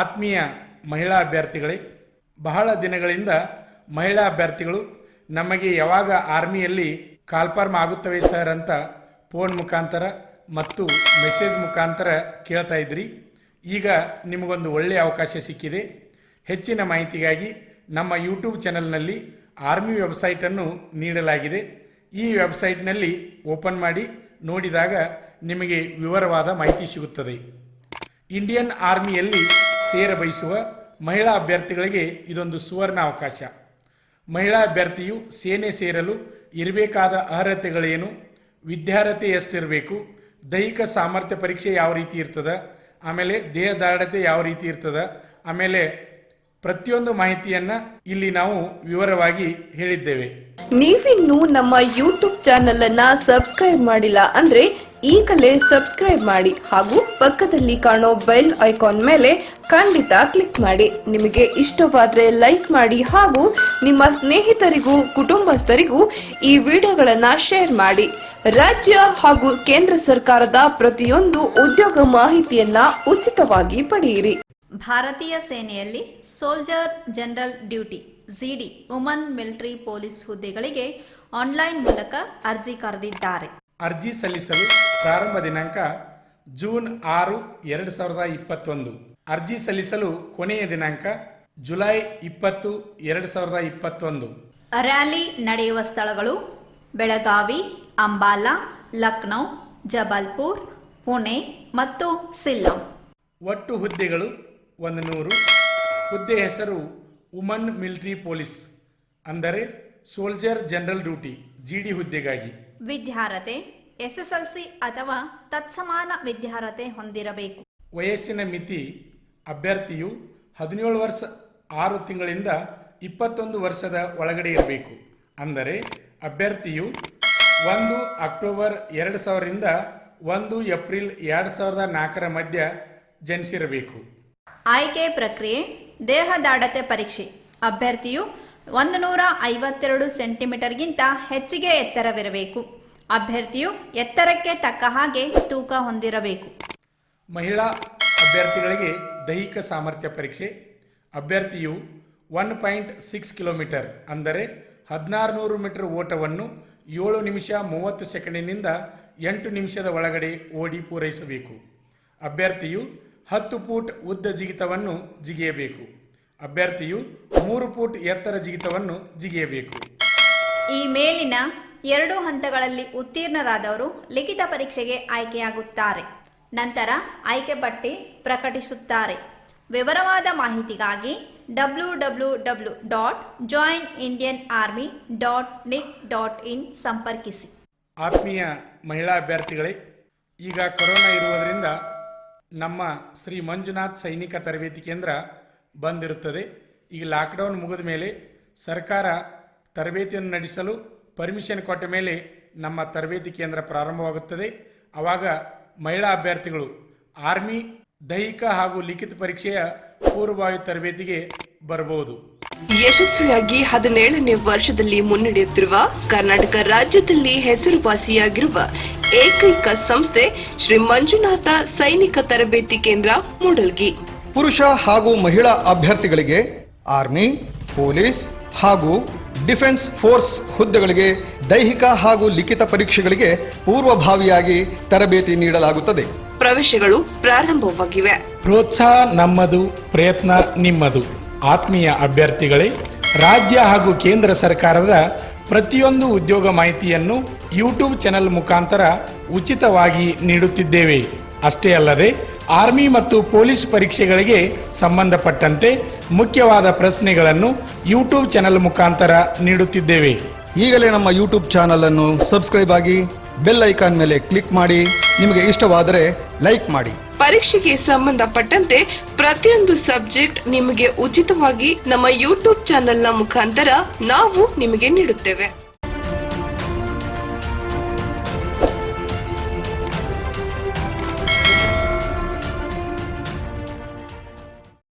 ಆತ್ಮೀಯ ಮಹಿಳಾ ಅಭ್ಯರ್ಥಿಗಳೇ, ಬಹಳ ದಿನಗಳಿಂದ ಮಹಿಳಾ ಅಭ್ಯರ್ಥಿಗಳು ನಮಗೆ ಯಾವಾಗ ಆರ್ಮಿಯಲ್ಲಿ ಕಾಲ್ಫಾರ್ಮ್ ಆಗುತ್ತವೆ ಸರ್ ಅಂತ ಫೋನ್ ಮುಖಾಂತರ ಮತ್ತು ಮೆಸೇಜ್ ಮುಖಾಂತರ ಕೇಳ್ತಾ ಇದ್ರಿ. ಈಗ ನಿಮಗೊಂದು ಒಳ್ಳೆಯ ಅವಕಾಶ ಸಿಕ್ಕಿದೆ. ಹೆಚ್ಚಿನ ಮಾಹಿತಿಗಾಗಿ ನಮ್ಮ ಯೂಟ್ಯೂಬ್ ಚಾನಲ್ನಲ್ಲಿ ಆರ್ಮಿ ವೆಬ್ಸೈಟನ್ನು ನೀಡಲಾಗಿದೆ. ಈ ವೆಬ್ಸೈಟ್ನಲ್ಲಿ ಓಪನ್ ಮಾಡಿ ನೋಡಿದಾಗ ನಿಮಗೆ ವಿವರವಾದ ಮಾಹಿತಿ ಸಿಗುತ್ತದೆ. ಇಂಡಿಯನ್ ಆರ್ಮಿಯಲ್ಲಿ ಸೇರಬಯಸುವ ಮಹಿಳಾ ಅಭ್ಯರ್ಥಿಗಳಿಗೆ ಇದೊಂದು ಸುವರ್ಣ ಅವಕಾಶ. ಮಹಿಳಾ ಅಭ್ಯರ್ಥಿಯು ಸೇನೆ ಸೇರಲು ಇರಬೇಕಾದ ಅರ್ಹತೆಗಳೇನು, ವಿದ್ಯಾರ್ಹತೆ ಎಷ್ಟಿರಬೇಕು, ದೈಹಿಕ ಸಾಮರ್ಥ್ಯ ಪರೀಕ್ಷೆ ಯಾವ ರೀತಿ ಇರ್ತದೆ, ಆಮೇಲೆ ದೇಹದಾರ್ಢ್ಯತೆ ಯಾವ ರೀತಿ ಇರ್ತದೆ, ಆಮೇಲೆ ಪ್ರತಿಯೊಂದು ಮಾಹಿತಿಯನ್ನು ಇಲ್ಲಿ ನಾವು ವಿವರವಾಗಿ ಹೇಳಿದ್ದೇವೆ. ನೀವಿನ್ನೂ ನಮ್ಮ ಯೂಟ್ಯೂಬ್ ಚಾನೆಲ್ ಅನ್ನ ಸಬ್ಸ್ಕ್ರೈಬ್ ಮಾಡಿಲ್ಲ ಅಂದ್ರೆ ಈಗಲೇ ಸಬ್ಸ್ಕ್ರೈಬ್ ಮಾಡಿ ಹಾಗೂ ಪಕ್ಕದಲ್ಲಿ ಕಾಣೋ ಬೆಲ್ ಐಕಾನ್ ಮೇಲೆ ಖಂಡಿತ ಕ್ಲಿಕ್ ಮಾಡಿ. ನಿಮಗೆ ಇಷ್ಟವಾದ್ರೆ ಲೈಕ್ ಮಾಡಿ ಹಾಗೂ ನಿಮ್ಮ ಸ್ನೇಹಿತರಿಗೂ ಕುಟುಂಬಸ್ಥರಿಗೂ ಈ ವಿಡಿಯೋಗಳನ್ನ ಶೇರ್ ಮಾಡಿ. ರಾಜ್ಯ ಹಾಗೂ ಕೇಂದ್ರ ಸರ್ಕಾರದ ಪ್ರತಿಯೊಂದು ಉದ್ಯೋಗ ಮಾಹಿತಿಯನ್ನ ಉಚಿತವಾಗಿ ಪಡೆಯಿರಿ. ಭಾರತೀಯ ಸೇನೆಯಲ್ಲಿ ಸೋಲ್ಜರ್ ಜನರಲ್ ಡ್ಯೂಟಿ ಜಿಡಿ ವುಮನ್ ಮಿಲಿಟರಿ ಪೊಲೀಸ್ ಹುದ್ದೆಗಳಿಗೆ ಆನ್ಲೈನ್ ಮೂಲಕ ಅರ್ಜಿ ಕರೆದಿದ್ದಾರೆ. ಅರ್ಜಿ ಸಲ್ಲಿಸಲು ಪ್ರಾರಂಭ ದಿನಾಂಕ ಜೂನ್ 6, 2021. ಅರ್ಜಿ ಸಲ್ಲಿಸಲು ಕೊನೆಯ ದಿನಾಂಕ ಜುಲೈ 20, 2021. ರ್ಯಾಲಿ ನಡೆಯುವ ಸ್ಥಳಗಳು ಬೆಳಗಾವಿ, ಅಂಬಾಲಾ, ಲಕ್ನೌ, ಜಬಲ್ಪುರ್, ಪುಣೆ ಮತ್ತು ಸಿಲ್ಲಂ. ಒಟ್ಟು ಹುದ್ದೆಗಳು 100. ಹುದ್ದೆ ಹೆಸರು ವುಮನ್ ಮಿಲಿಟರಿ ಪೊಲೀಸ್, ಅಂದರೆ ಸೋಲ್ಜರ್ ಜನರಲ್ ಡ್ಯೂಟಿ ಜಿಡಿ ಹುದ್ದೆಗಾಗಿ. ವಿದ್ಯಾರ್ಹತೆ SSLC ಅಥವಾ ತತ್ಸಮಾನ ವಿದ್ಯಾರ್ಹತೆ ಹೊಂದಿರಬೇಕು. ವಯಸ್ಸಿನ ಮಿತಿ ಅಭ್ಯರ್ಥಿಯು 17 ವರ್ಷ 6 ತಿಂಗಳಿಂದ 21 ವರ್ಷದ ಒಳಗಡೆ ಇರಬೇಕು. ಅಂದರೆ ಅಭ್ಯರ್ಥಿಯು 1 ಅಕ್ಟೋಬರ್ 2000ರಿಂದ 1 ಏಪ್ರಿಲ್ 2004 ಮಧ್ಯ ಜನಿಸಿರಬೇಕು. ಆಯ್ಕೆ ಪ್ರಕ್ರಿಯೆ ದೇಹದಾಢ್ಯತೆ ಪರೀಕ್ಷೆ. ಅಭ್ಯರ್ಥಿಯು 152 ಸೆಂಟಿಮೀಟರ್ಗಿಂತ ಹೆಚ್ಚಿಗೆ ಎತ್ತರವಿರಬೇಕು. ಅಭ್ಯರ್ಥಿಯು ಎತ್ತರಕ್ಕೆ ತಕ್ಕ ಹಾಗೆ ತೂಕ ಹೊಂದಿರಬೇಕು. ಮಹಿಳಾ ಅಭ್ಯರ್ಥಿಗಳಿಗೆ ದೈಹಿಕ ಸಾಮರ್ಥ್ಯ ಪರೀಕ್ಷೆ. ಅಭ್ಯರ್ಥಿಯು 1.6 ಕಿಲೋಮೀಟರ್ ಅಂದರೆ 1600 ಮೀಟರ್ ಓಟವನ್ನು 7 ನಿಮಿಷ 30 ಸೆಕೆಂಡಿನಿಂದ 8 ನಿಮಿಷದ ಒಳಗಡೆ ಓಡಿ ಪೂರೈಸಬೇಕು. ಅಭ್ಯರ್ಥಿಯು 10 ಫೂಟ್ ಉದ್ದ ಜಿಗಿತವನ್ನು ಜಿಗಿಯಬೇಕು. ಅಭ್ಯರ್ಥಿಯು 3 ಫೂಟ್ ಎತ್ತರ ಜಿಗಿತವನ್ನು ಜಿಗಿಯಬೇಕು. ಈ ಮೇಲಿನ 2 ಹಂತಗಳಲ್ಲಿ ಉತ್ತೀರ್ಣರಾದವರು ಲಿಖಿತ ಪರೀಕ್ಷೆಗೆ ಆಯ್ಕೆಯಾಗುತ್ತಾರೆ. ನಂತರ ಆಯ್ಕೆ ಪಟ್ಟಿ ಪ್ರಕಟಿಸುತ್ತಾರೆ. ವಿವರವಾದ ಮಾಹಿತಿಗಾಗಿ www.joinindianarmy.nic.in ಸಂಪರ್ಕಿಸಿ. ಆತ್ಮೀಯ ಮಹಿಳಾ ಅಭ್ಯರ್ಥಿಗಳೇ, ಈಗ ಕೊರೋನಾ ಇರುವುದರಿಂದ ನಮ್ಮ ಶ್ರೀ ಮಂಜುನಾಥ್ ಸೈನಿಕ ತರಬೇತಿ ಕೇಂದ್ರ ಬಂದಿರುತ್ತದೆ. ಈಗ ಲಾಕ್ಡೌನ್ ಮುಗಿದ ಮೇಲೆ ಸರ್ಕಾರ ತರಬೇತಿಯನ್ನು ನಡೆಸಲು ಪರ್ಮಿಷನ್ ಕೊಟ್ಟ ಮೇಲೆ ನಮ್ಮ ತರಬೇತಿ ಕೇಂದ್ರ ಪ್ರಾರಂಭವಾಗುತ್ತದೆ. ಆವಾಗ ಮಹಿಳಾ ಅಭ್ಯರ್ಥಿಗಳು ಆರ್ಮಿ ದೈಹಿಕ ಹಾಗೂ ಲಿಖಿತ ಪರೀಕ್ಷೆಯ ಪೂರ್ವಭಾವಿ ತರಬೇತಿಗೆ ಬರಬಹುದು. ಯಶಸ್ವಿಯಾಗಿ 17ನೇ ವರ್ಷದಲ್ಲಿ ಮುನ್ನಡೆಯುತ್ತಿರುವ ಕರ್ನಾಟಕ ರಾಜ್ಯದಲ್ಲಿ ಹೆಸರುವಾಸಿಯಾಗಿರುವ ಏಕೈಕ ಸಂಸ್ಥೆ ಶ್ರೀ ಮಂಜುನಾಥ ಸೈನಿಕ ತರಬೇತಿ ಕೇಂದ್ರ ಮೂಡಲ್ಗಿ. ಪುರುಷ ಹಾಗೂ ಮಹಿಳಾ ಅಭ್ಯರ್ಥಿಗಳಿಗೆ ಆರ್ಮಿ, ಪೊಲೀಸ್ ಹಾಗೂ ಡಿಫೆನ್ಸ್ ಫೋರ್ಸ್ ಹುದ್ದೆಗಳಿಗೆ ದೈಹಿಕ ಹಾಗೂ ಲಿಖಿತ ಪರೀಕ್ಷೆಗಳಿಗೆ ಪೂರ್ವಭಾವಿಯಾಗಿ ತರಬೇತಿ ನೀಡಲಾಗುತ್ತದೆ. ಪ್ರವೇಶಗಳು ಪ್ರಾರಂಭವಾಗಿವೆ. ಪ್ರೋತ್ಸಾಹ ನಮ್ಮದು, ಪ್ರಯತ್ನ ನಿಮ್ಮದು. ಆತ್ಮೀಯ ಅಭ್ಯರ್ಥಿಗಳೇ, ರಾಜ್ಯ ಹಾಗೂ ಕೇಂದ್ರ ಸರ್ಕಾರದ ಪ್ರತಿಯೊಂದು ಉದ್ಯೋಗ ಮಾಹಿತಿಯನ್ನು ಯೂಟ್ಯೂಬ್ ಚಾನೆಲ್ ಮುಖಾಂತರ ಉಚಿತವಾಗಿ ನೀಡುತ್ತಿದ್ದೇವೆ. ಅಷ್ಟೇ ಅಲ್ಲದೆ ಆರ್ಮಿ ಮತ್ತು ಪೊಲೀಸ್ ಪರೀಕ್ಷೆಗಳಿಗೆ ಸಂಬಂಧಪಟ್ಟಂತೆ ಮುಖ್ಯವಾದ ಪ್ರಶ್ನೆಗಳನ್ನು ಯೂಟ್ಯೂಬ್ ಚಾನೆಲ್ ಮುಖಾಂತರ ನೀಡುತ್ತಿದ್ದೇವೆ. ಈಗಲೇ ನಮ್ಮ ಯೂಟ್ಯೂಬ್ ಚಾನಲ್ ಅನ್ನು ಸಬ್ಸ್ಕ್ರೈಬ್ ಆಗಿ ಬೆಲ್ ಐಕಾನ್ ಮೇಲೆ ಕ್ಲಿಕ್ ಮಾಡಿ. ನಿಮಗೆ ಇಷ್ಟವಾದರೆ ಲೈಕ್ ಮಾಡಿ. ಪರೀಕ್ಷೆಗೆ ಸಂಬಂಧಪಟ್ಟಂತೆ ಪ್ರತಿಯೊಂದು ಸಬ್ಜೆಕ್ಟ್ ನಿಮಗೆ ಉಚಿತವಾಗಿ ನಮ್ಮ ಯೂಟ್ಯೂಬ್ ಚಾನೆಲ್ನ ಮುಖಾಂತರ ನಾವು ನಿಮಗೆ ನೀಡುತ್ತೇವೆ.